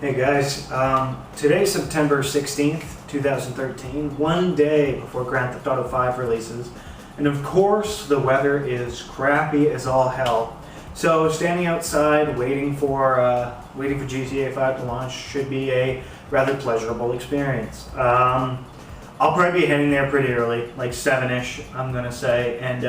Hey guys, today's September 16th, 2013, one day before Grand Theft Auto 5 releases, and of course the weather is crappy as all hell. So standing outside waiting for GTA 5 to launch should be a rather pleasurable experience. I'll probably be heading there pretty early, like 7-ish, I'm gonna say, and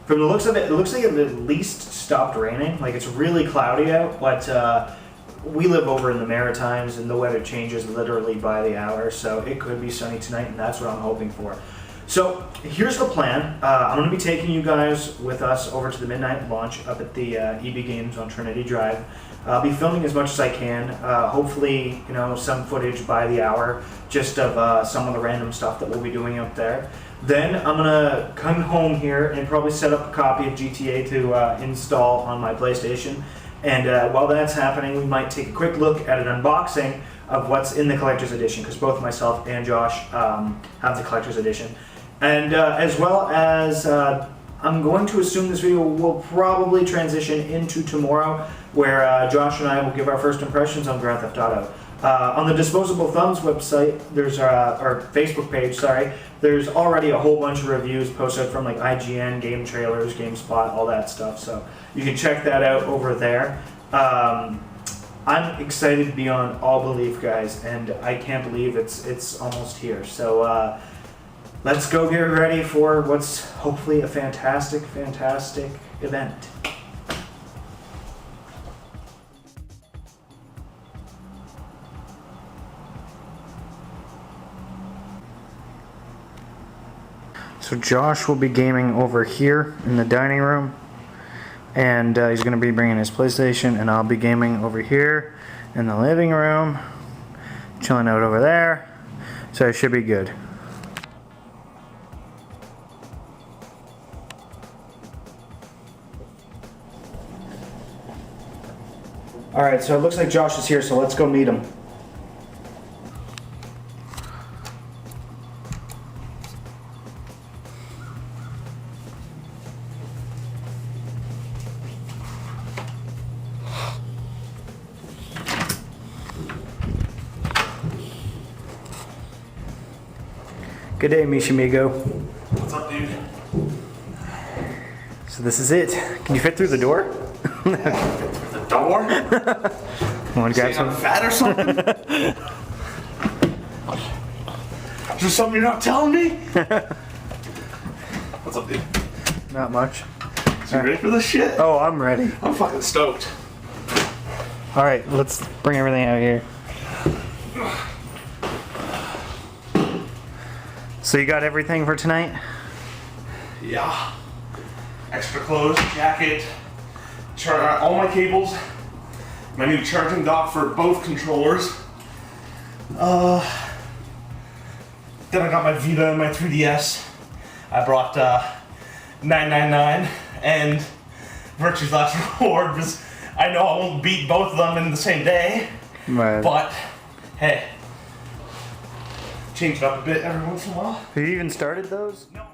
from the looks of it, it looks like it at least stopped raining. Like, it's really cloudy out, but we live over in the Maritimes and the weather changes literally by the hour, so it could be sunny tonight, and that's what I'm hoping for. So here's the plan. I'm going to be taking you guys with us over to the midnight launch up at the EB Games on Trinity Drive. I'll be filming as much as I can, hopefully, you know, some footage by the hour, just of some of the random stuff that we'll be doing out there. Then I'm going to come home here and probably set up a copy of GTA to install on my PlayStation. And while that's happening, we might take a quick look at an unboxing of what's in the Collector's Edition, because both myself and Josh have the Collector's Edition. And as well as, I'm going to assume this video will probably transition into tomorrow, where Josh and I will give our first impressions on Grand Theft Auto. On the Disposable Thumbs website, there's or Facebook page, sorry, there's already a whole bunch of reviews posted from like IGN, Game Trailers, GameSpot, all that stuff. So you can check that out over there. I'm excited beyond all belief, guys, and I can't believe it's almost here. So let's go get ready for what's hopefully a fantastic, fantastic event. So Josh will be gaming over here in the dining room, and he's going to be bringing his PlayStation, and I'll be gaming over here in the living room, chilling out over there, so it should be good. Alright, so it looks like Josh is here, so let's go meet him. Good day, Mishamigo. What's up, dude? So this is it. Can you fit through the door? Yeah, fit through the door? Want to grab some? I'm fat or something? Is there something you're not telling me? What's up, dude? Not much. So you ready for this shit? Oh, I'm ready. I'm fucking stoked. Alright, let's bring everything out here. So you got everything for tonight? Yeah. Extra clothes, jacket, all my cables, my new charging dock for both controllers. Then I got my Vita and my 3DS. I brought 999 and Virtue's Last Reward, because I know I won't beat both of them in the same day. Right. But hey, change it up a bit every once in a while. Have you even started those? No.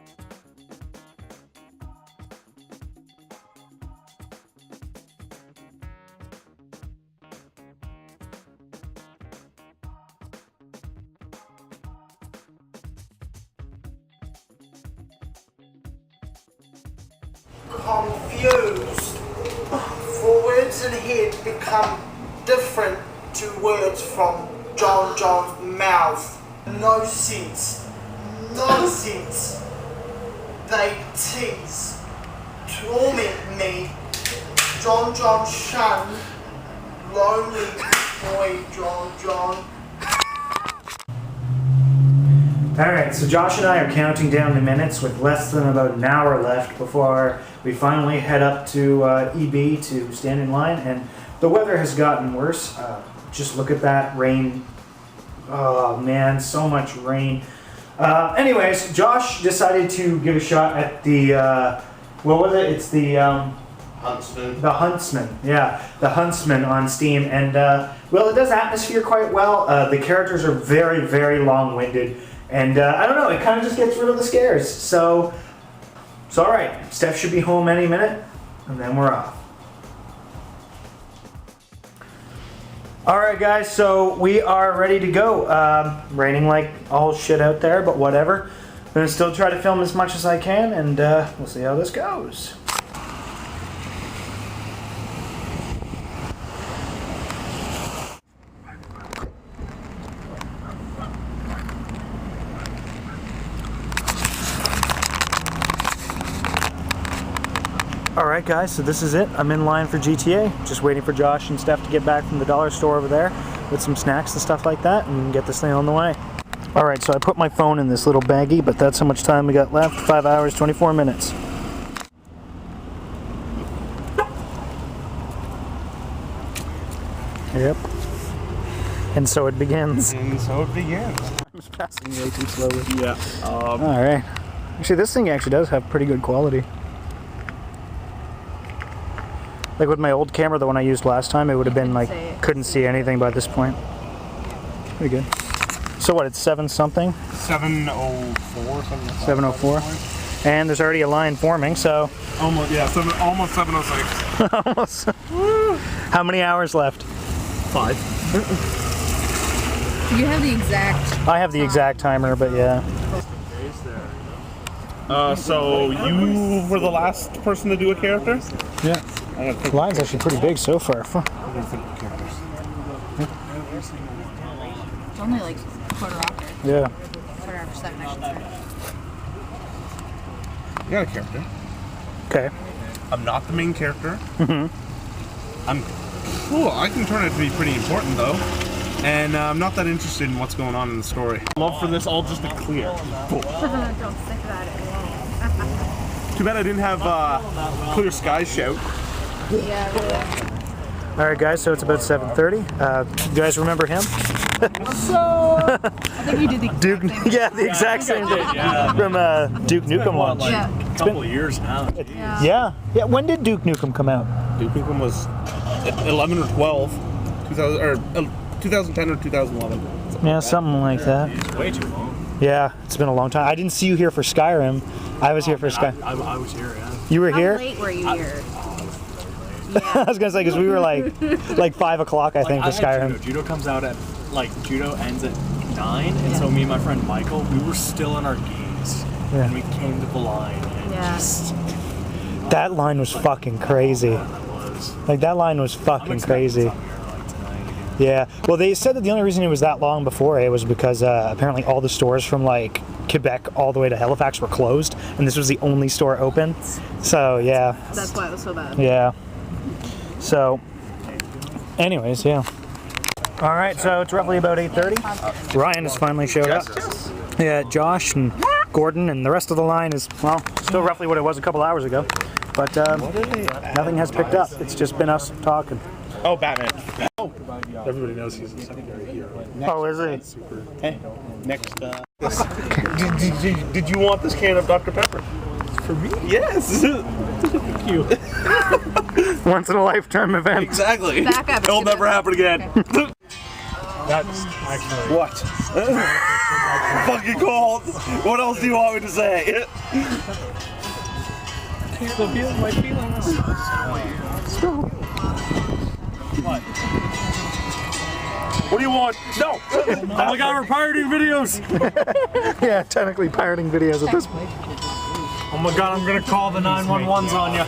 Confused. For words in head become different to words from John's mouth. No sense. Nonsense. They tease. Torment me. John Shun. Lonely boy John. Alright, so Josh and I are counting down the minutes with less than about an hour left before we finally head up to EB to stand in line, and the weather has gotten worse. Just look at that rain. Oh man, so much rain. Anyways, Josh decided to give a shot at the, what was it? It's the, Huntsman. The Huntsman, yeah. The Huntsman on Steam, and, well, it does atmosphere quite well. The characters are very, very long-winded. And I don't know, it kind of just gets rid of the scares. So it's alright. Steph should be home any minute, and then we're off. Alright guys, so we are ready to go. Raining like all shit out there, but whatever. I'm gonna still try to film as much as I can, and we'll see how this goes. Alright guys, so this is it. I'm in line for GTA. Just waiting for Josh and Steph to get back from the dollar store over there with some snacks and stuff like that and get this thing on the way. Alright, so I put my phone in this little baggie, but that's how much time we got left. 5 hours, 24 minutes. Yep. And so it begins. And so it begins. It's passing way too slowly. Yeah. Alright. Actually, this thing actually does have pretty good quality. Like with my old camera, the one I used last time, it would have been like, couldn't see anything by this point. Pretty good. So what, it's 7 something? 7:04, something like that. 7:04. And there's already a line forming, so. Almost, yeah, almost 7:06. Almost. How many hours left? 5. You have the exact. I have the exact timer, but yeah. So you were the last person to do a character? Yeah. The line's actually pretty big so far. It's only like quarter after. Yeah. Quarter after 7, I should say. You got a character. Okay. I'm not the main character. I'm cool. I can turn it to be pretty important though. And I'm not that interested in what's going on in the story. Love for this all just to clear. Cool. Don't stick that at Too bad I didn't have Clear Sky shout. Yeah, really. Alright guys, so it's about 7:30. You guys remember him? So, I think you did the Duke, yeah, the exact same thing. From Duke Nukem launch. Yeah. A couple of years now. Yeah. Yeah, when did Duke Nukem come out? Duke Nukem was 11 or 12, 2010 or 2011. Yeah, something like that. It's way too long. Yeah, it's been a long time. I didn't see you here for Skyrim. I was here for Skyrim. I was here, yeah. You were How here? late were you here? I was gonna say, because we were like 5 o'clock, I think, for Skyrim. Judo comes out at, Judo ends at 9, and so me and my friend Michael, we were still in our games, and we came to the line, and just... That line was fucking crazy. That was. Like, that line was fucking crazy. Yeah. Well, they said that the only reason it was that long before it was because apparently all the stores from like Quebec all the way to Halifax were closed, and this was the only store open. So yeah. That's why it was so bad. Yeah. So, anyways, yeah. All right, so it's roughly about 8:30. Ryan has finally showed up. Yeah, Josh and Gordon and the rest of the line is, well, still roughly what it was a couple hours ago, but nothing has picked up. It's just been us talking. Oh, Batman. Oh, everybody knows he's a secondary hero. Oh, is he? Hey, next. Did you want this can of Dr. Pepper? For me? Yes. Thank you. Once in a lifetime event. Exactly. Back up. It'll never happen again. That's actually... What? Fucking cold. What else do you want me to say? Can't feel my feelings. What? What do you want? No! Oh my god, we're pirating videos! Yeah, technically pirating videos at this point. Oh my god, I'm gonna call the 911s on you.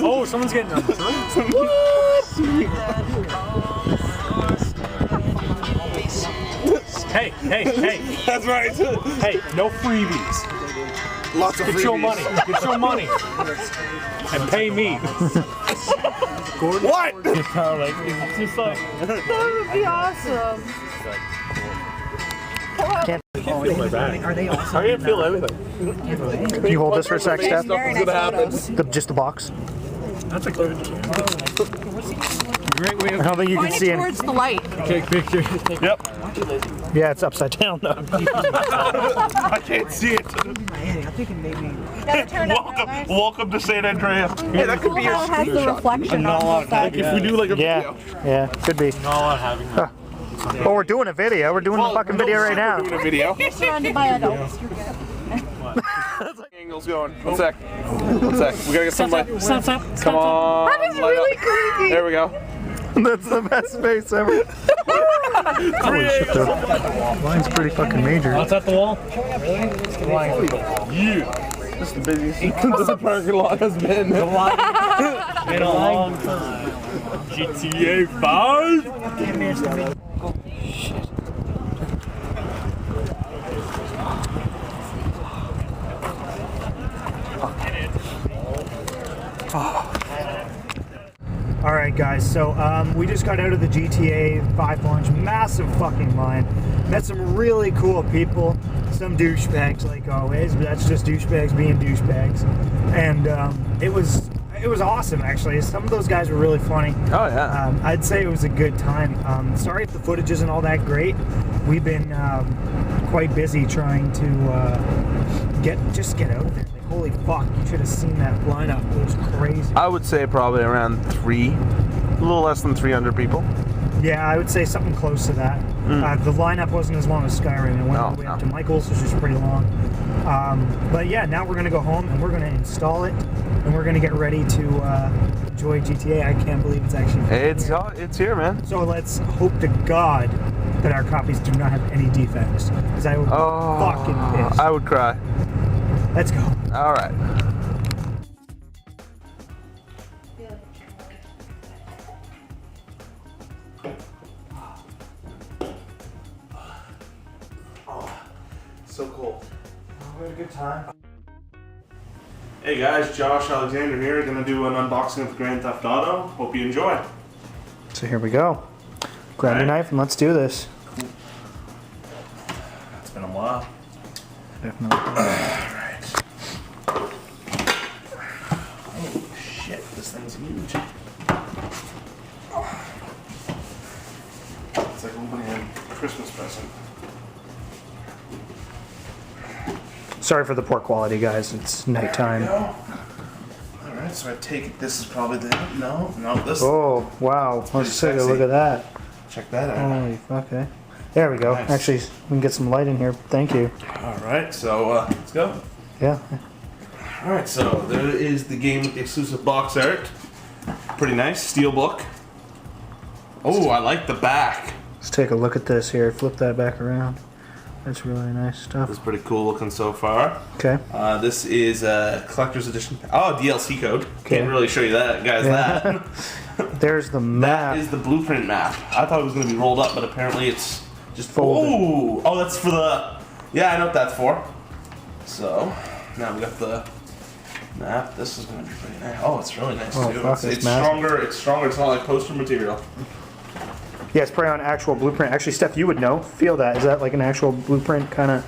Oh, someone's getting on the Hey. That's right. Hey, no freebies. Lots of Get your money. Get your money. And pay me. Gordon. What? It's just like... That would be awesome. Can't. How do you feel everything? Can you hold this for a sec, Steph? Very nice photos. Just the box. That's a good Great way I don't think you can Point see it it. towards the light. take pictures. Yep. Yeah, it's upside down though. I can't see it. Gotta turn up real nice. Welcome to St. Andreas. Hey, that could be your How it has the reflection on the side. If we do like a Yeah, video. yeah, could be. Not having that. Oh, we're doing a video. We're doing the fucking video right now. We're doing a video. You're surrounded by adults. You're good. Angle's going. One sec. One sec. We gotta get somebody. Stop. Come on. That is light really up. creepy. There we go. That's the best face ever. Holy shit, the line's pretty fucking major. What's at the wall? This is the busiest the parking lot has been. In a long time. GTA 5? All right, guys. So we just got out of the GTA 5 launch. Massive fucking line. Met some really cool people. Some douchebags, like always, but that's just douchebags being douchebags. And it was awesome, actually. Some of those guys were really funny. Oh yeah. I'd say it was a good time. Sorry if the footage isn't all that great. We've been quite busy trying to get out of there. Like, holy fuck! You should have seen that lineup. It was crazy. I would say probably around a little less than 300 people. Yeah, I would say something close to that. The lineup wasn't as long as Skyrim. It went all the way up to Michael's, which is pretty long. But yeah, now we're going to go home and we're going to install it. And we're going to get ready to enjoy GTA. I can't believe it's actually It's here, man. So let's hope to God that our copies do not have any defects. Because I would be fucking pissed. I would cry. Let's go. All right. So cold. We had a good time. Hey guys, Josh Alexander here. Gonna do an unboxing of Grand Theft Auto. Hope you enjoy. So here we go. Grab your knife and let's do this. It's been a while. Definitely. Alright. Oh shit, this thing's huge. It's like opening a Christmas present. Sorry for the poor quality, guys. It's nighttime. Alright, so I take it this is probably the... No, this... Oh, wow. Let's take a look at that. Check that out. Holy fuck, okay. There we go. Nice. Actually, we can get some light in here. Thank you. Alright, so let's go. Yeah. Alright, so there is the game with the exclusive box art. Pretty nice, steel book. Oh, I like the back. Let's take a look at this here. Flip that back around. That's really nice stuff. It's pretty cool looking so far. Okay. This is a collector's edition. Oh, DLC code. Okay. Can't really show you that, guys. Yeah. There's the map. That is the blueprint map. I thought it was going to be rolled up, but apparently it's just folded. Ooh! Oh, that's for the... Yeah, I know what that's for. So, now we got the map. This is going to be pretty nice. Oh, it's really nice Oh, too. fuck, It's massive. stronger. It's stronger. It's not like poster material. Yeah, it's probably on actual blueprint. Actually, Steph, you would know. Feel that. Is that like an actual blueprint kind of?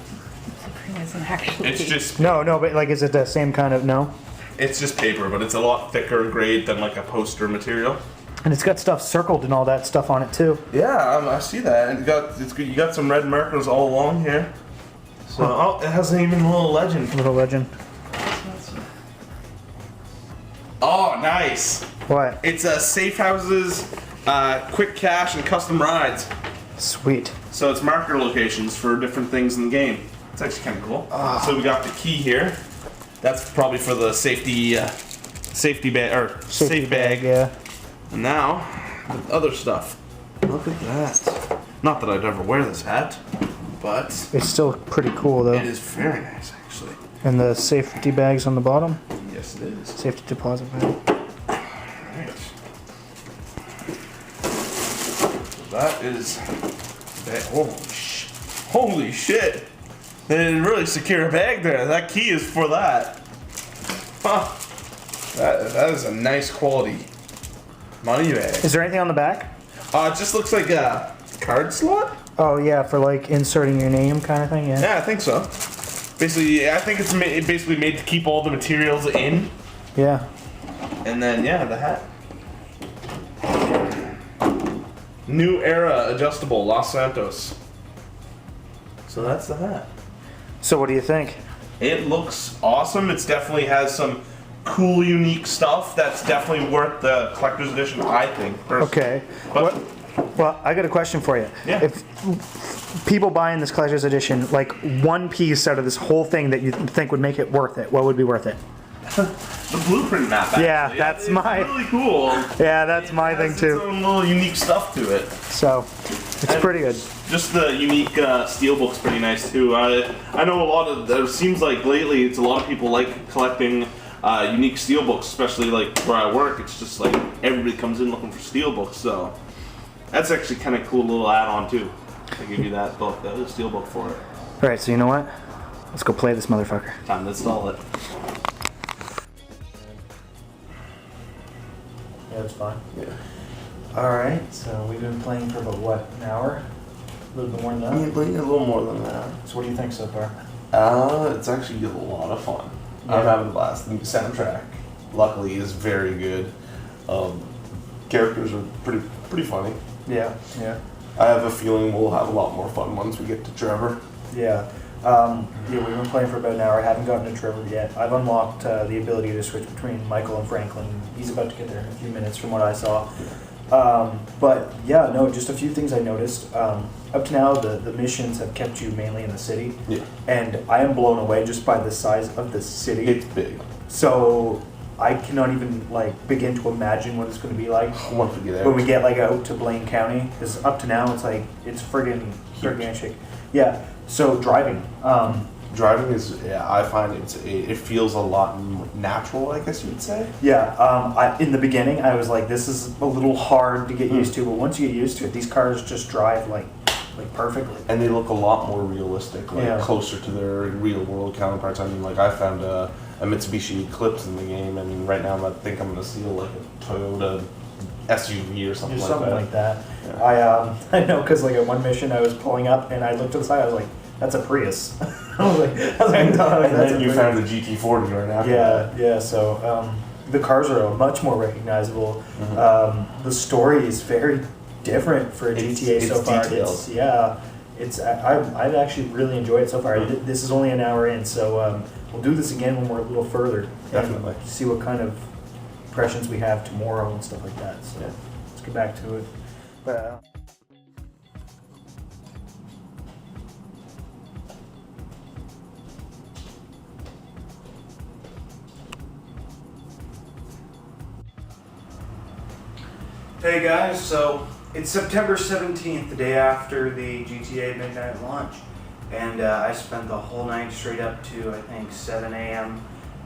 It's just... No, but like, is it the same kind of? No. It's just paper, but it's a lot thicker grade than like a poster material. And it's got stuff circled and all that stuff on it too. Yeah, I see that. And you got some red markers all along here. So oh, it has even a little legend. Little legend. Oh, nice. What? It's safe houses, quick cash, and custom rides. Sweet. So it's marker locations for different things in the game. It's actually kind of cool. So we got the key here. That's probably for the safety bag or safe bag. Yeah. And now the other stuff. Look at that. Not that I'd ever wear this hat, but It's still pretty cool though. it is very nice actually. And the safety bags on the bottom. Yes, it is. Safety deposit bag. Right. That is that. Holy shit! They didn't really secure a bag there. That key is for that. Huh. That is a nice quality money bag. Is there anything on the back? It just looks like a card slot. Oh yeah, for like inserting your name kind of thing. Yeah. Yeah, I think so. Basically, I think it's basically made to keep all the materials in. Yeah. And then, yeah, the hat. New Era Adjustable Los Santos. So that's the hat. So what do you think? It looks awesome. It definitely has some cool, unique stuff that's definitely worth the collector's edition, I think. Personally. Okay. But- Well, I got a question for you. Yeah. If people buying this collector's edition, like one piece out of this whole thing that you think would make it worth it, what would be worth it? The blueprint map. Actually. Yeah, that's really cool. Yeah, that's my thing too. Its own little unique stuff to it. So, it's pretty good. Just the unique steelbook's pretty nice too. I know a lot of. It seems like lately, it's a lot of people like collecting unique steelbooks, especially like where I work. It's just like everybody comes in looking for steelbooks, so that's actually kind of cool little add-on too. They give you that book, that steelbook for it. All right, so you know what? Let's go play this motherfucker. Time to install it. Yeah, it's fine. Yeah. Alright, so we've been playing for about what, an hour? A little bit more than that? A little more than that. So what do you think so far? It's actually a lot of fun. Yeah. I'm having a blast. The soundtrack, luckily, is very good. Characters are pretty funny. Yeah, yeah. I have a feeling we'll have a lot more fun once we get to Trevor. Yeah. We've been playing for about an hour. I haven't gotten to Trevor yet. I've unlocked the ability to switch between Michael and Franklin. He's about to get there in a few minutes from what I saw. But yeah, no, just a few things I noticed. Up to now, the missions have kept you mainly in the city. Yeah. And I am blown away just by the size of the city. It's big. So I cannot even like begin to imagine what it's going to be like Once we get out. when we get like out to Blaine County. Because up to now, it's like it's friggin' gigantic. Yeah. So driving. Driving is, yeah, I find it feels a lot natural, I guess you would say. Yeah, in the beginning, I was like, this is a little hard to get used to, but once you get used to it, these cars just drive like perfectly. And they look a lot more realistic, like Yeah. closer to their real world counterparts. I mean, like I found a Mitsubishi Eclipse in the game, and right now I think I'm gonna steal like a Toyota SUV or something Just like something that. like that. Yeah. I know, because like at one mission, I was pulling up and I looked to the side, I was like, that's a Prius. I was like, And that's then you a found the GT40 right after that. Yeah. So the cars are much more recognizable. Mm-hmm. The story is very different for a GTA so far. detailed. I've actually really enjoyed it so far. This is only an hour in, so we'll do this again when we're a little further. Definitely. And see what kind of impressions we have tomorrow and stuff like that. So let's get back to it. But, Hey guys, so it's September 17th, the day after the GTA midnight launch, and I spent the whole night straight up to I think 7 a.m.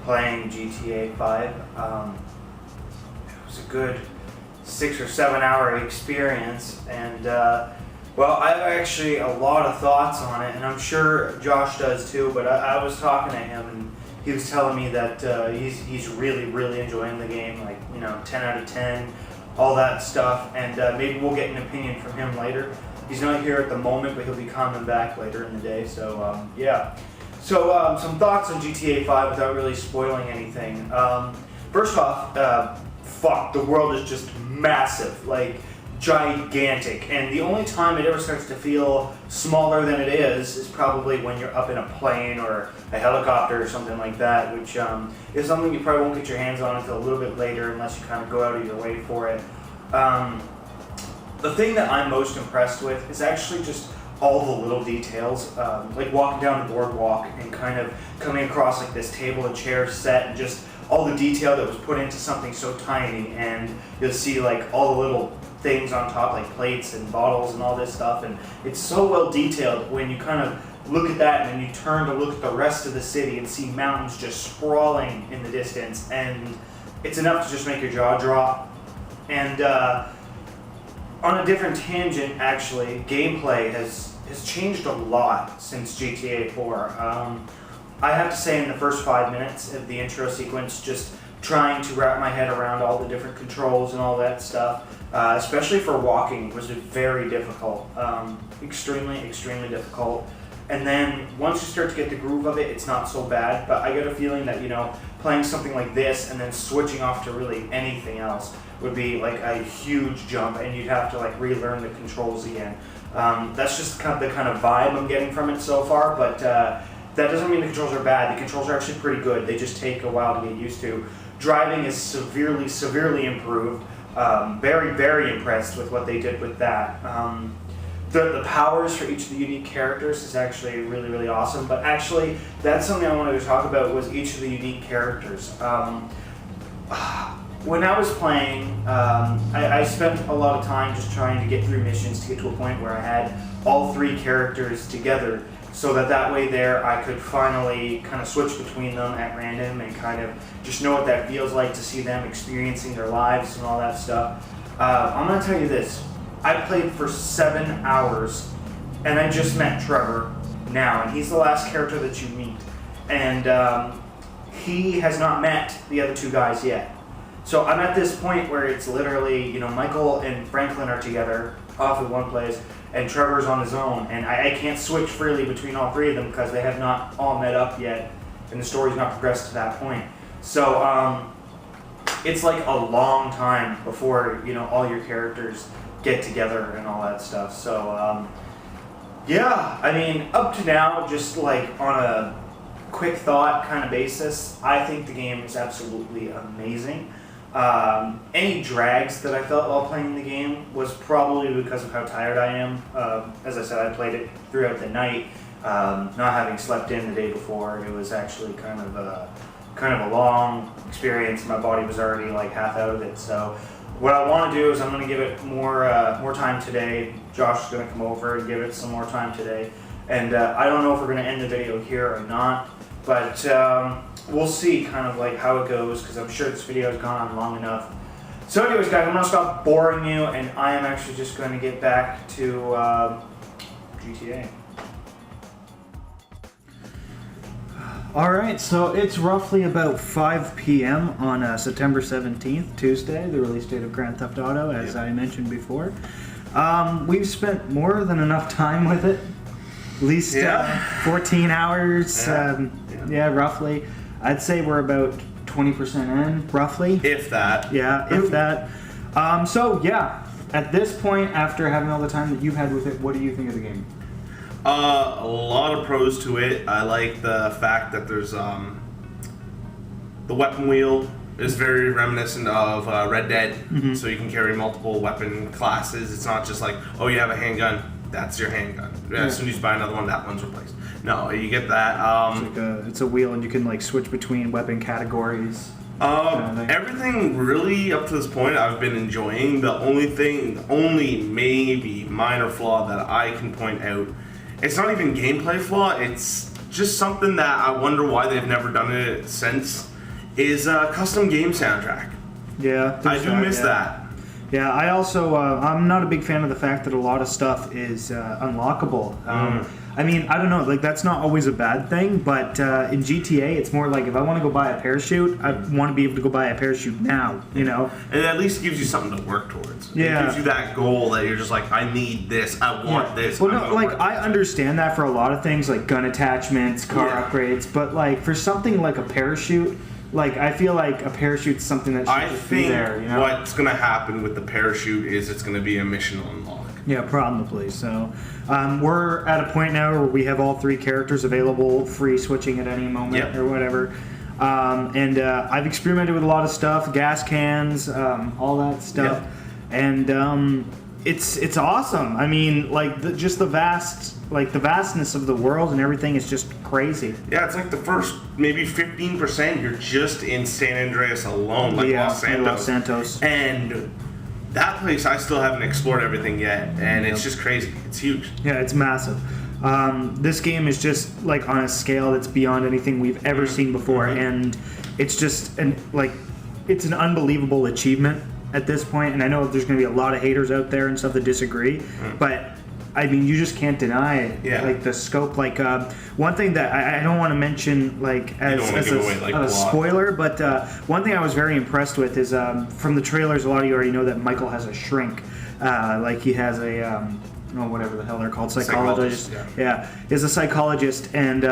playing GTA 5. It was a good 6 or 7 hour experience, and well, I have actually a lot of thoughts on it, and I'm sure Josh does too, but I was talking to him and he was telling me that he's really enjoying the game, like, 10 out of 10. All that stuff, and maybe we'll get an opinion from him later. He's not here at the moment, but he'll be coming back later in the day, so yeah. So some thoughts on GTA 5 without really spoiling anything. First off, fuck, the world is just massive, like gigantic, and the only time it ever starts to feel smaller than it is probably when you're up in a plane or a helicopter or something like that, which is something you probably won't get your hands on until a little bit later unless you kind of go out of your way for it. The thing that I'm most impressed with is actually just all the little details, like walking down the boardwalk and kind of coming across like this table and chair set, and just all the detail that was put into something so tiny, and you'll see like all the little things on top, like plates and bottles and all this stuff, and it's so well detailed when you kind of look at that and then you turn to look at the rest of the city and see mountains just sprawling in the distance, and it's enough to just make your jaw drop. And on a different tangent, actually, gameplay has changed a lot since GTA 4. I have to say, in the first 5 minutes of the intro sequence, just trying to wrap my head around all the different controls and all that stuff, especially for walking, was very difficult. Extremely difficult. And then once you start to get the groove of it, it's not so bad. But I get a feeling that, playing something like this and then switching off to really anything else would be like a huge jump, and you'd have to like relearn the controls again. That's just kind of the kind of vibe I'm getting from it so far, but that doesn't mean the controls are bad. The controls are actually pretty good. They just take a while to get used to. Driving is severely improved. Very impressed with what they did with that. the powers for each of the unique characters is actually really, really awesome. But actually, that's something I wanted to talk about was each of the unique characters. When I was playing, I spent a lot of time just trying to get through missions to get to a point where I had all 3 characters together, so that way there I could finally kind of switch between them at random and kind of just know what that feels like to see them experiencing their lives and all that stuff. I'm going to tell you this. I played for 7 hours, and I just met Trevor now, and he's the last character that you meet. And he has not met the other 2 guys yet. So I'm at this point where it's literally, Michael and Franklin are together off at one place, and Trevor's on his own, and I can't switch freely between all 3 of them because they have not all met up yet, and the story's not progressed to that point. So it's like a long time before all your characters get together and all that stuff. So yeah, I mean, up to now, just like on a quick thought kind of basis, I think the game is absolutely amazing. Any drags that I felt while playing the game was probably because of how tired I am. As I said, I played it throughout the night, not having slept in the day before. It was actually kind of a long experience. My body was already like half out of it. So what I want to do is I'm going to give it more time today. Josh is going to come over and give it some more time today. And I don't know if we're going to end the video here or not, but we'll see kind of like how it goes, because I'm sure this video has gone on long enough. So anyways, guys, I'm going to stop boring you, and I am actually just going to get back to GTA. Alright, so it's roughly about 5 p.m. on September 17th, Tuesday, the release date of Grand Theft Auto, as I mentioned before. We've spent more than enough time with it. At least 14 hours, roughly. I'd say we're about 20% in, roughly. If that. Yeah, if that. So, yeah, at this point, after having all the time that you've had with it, what do you think of the game? A lot of pros to it. I like the fact that there's the weapon wheel is very reminiscent of Red Dead, so you can carry multiple weapon classes. It's not just like, oh, you have a handgun, that's your handgun. As soon as you buy another one, that one's replaced. No, you get that. It's a wheel, and you can like switch between weapon categories. Everything really up to this point I've been enjoying. The only maybe minor flaw that I can point out, it's not even gameplay flaw, it's just something that I wonder why they've never done it since, is a custom game soundtrack. Yeah, I do miss that. Yeah, I also, I'm not a big fan of the fact that a lot of stuff is unlockable. I mean, I don't know, like that's not always a bad thing, but in GTA, it's more like if I want to go buy a parachute, I want to be able to go buy a parachute now, And it at least gives you something to work towards. Yeah. It gives you that goal that you're just like, I need this, I want this. Well, no, like I understand that for a lot of things, like gun attachments, car upgrades, but like for something like a parachute, like I feel like a parachute's something that should just be there. What's gonna happen with the parachute is it's gonna be a mission unlock. Yeah, probably. So we're at a point now where we have all 3 characters available, free switching at any moment or whatever. And I've experimented with a lot of stuff, gas cans, all that stuff, and it's awesome. I mean, like the vastness of the world and everything is just crazy. Yeah, it's like the first maybe 15% you're just in San Andreas alone, like Los Santos. And that place I still haven't explored everything yet, and it's just crazy. It's huge. Yeah, it's massive. This game is just like on a scale that's beyond anything we've ever seen before, and it's just it's an unbelievable achievement at this point. And I know there's going to be a lot of haters out there and stuff that disagree, but I mean, you just can't deny it. Yeah. Like the scope. Like one thing that I don't want to mention, like as a spoiler, but one thing I was very impressed with is from the trailers. A lot of you already know that Michael has a shrink. Like he has a whatever the hell they're called, psychologist. Is a psychologist. And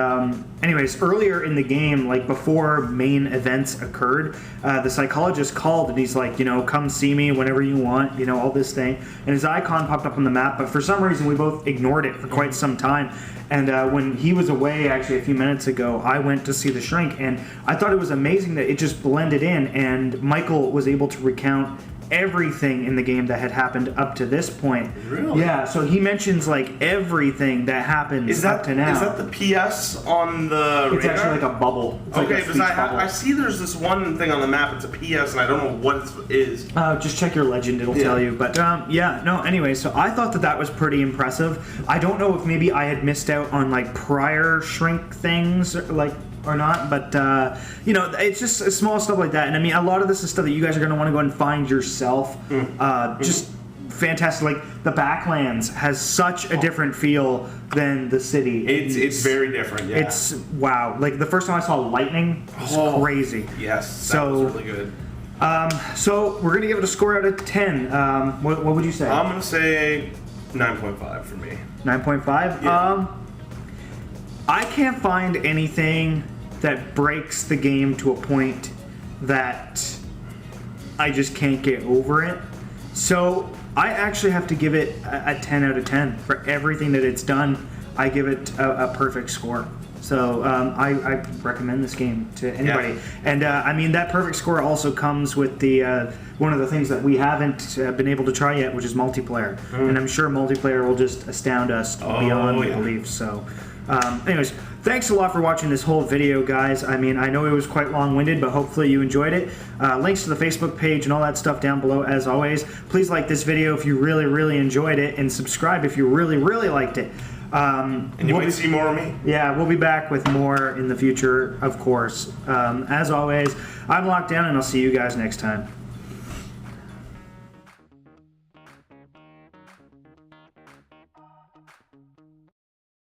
anyways, earlier in the game, like before main events occurred, the psychologist called and he's like, come see me whenever you want, all this thing. And his icon popped up on the map, but for some reason we both ignored it for quite some time. And when he was away, actually a few minutes ago, I went to see the shrink, and I thought it was amazing that it just blended in, and Michael was able to recount everything in the game that had happened up to this point. Really? Yeah, so he mentions like everything that happened up to now. Is that the PS on the It's radar? actually like a bubble. It's like Okay, a because speech bubble. I see there's this one thing on the map, it's a PS, and I don't know what it is. Just check your legend, it'll tell you. But yeah, no, anyway, so I thought that was pretty impressive. I don't know if maybe I had missed out on like prior shrink things, or not, but you know, it's just small stuff like that. And I mean, a lot of this is stuff that you guys are going to want to go and find yourself. Just fantastic. Like the Backlands has such a different feel than the city. It's very different. Yeah. It's wow. Like the first time I saw lightning, it was crazy. Yes, that was really good. So we're gonna give it a score out of 10. What would you say? I'm gonna say 9.5 for me. 9.5. Yeah. I can't find anything that breaks the game to a point that I just can't get over it. So I actually have to give it a 10 out of 10 for everything that it's done. I give it a perfect score. So I recommend this game to anybody. Yeah. And I mean, that perfect score also comes with the one of the things that we haven't been able to try yet, which is multiplayer. And I'm sure multiplayer will just astound us beyond belief. So anyways, thanks a lot for watching this whole video, guys. I mean, I know it was quite long-winded, but hopefully you enjoyed it. Links to the Facebook page and all that stuff down below, as always. Please like this video if you really, really enjoyed it, and subscribe if you really, really liked it. And you might see more of me. Yeah, we'll be back with more in the future, of course. As always, I'm Locke Downe, and I'll see you guys next time.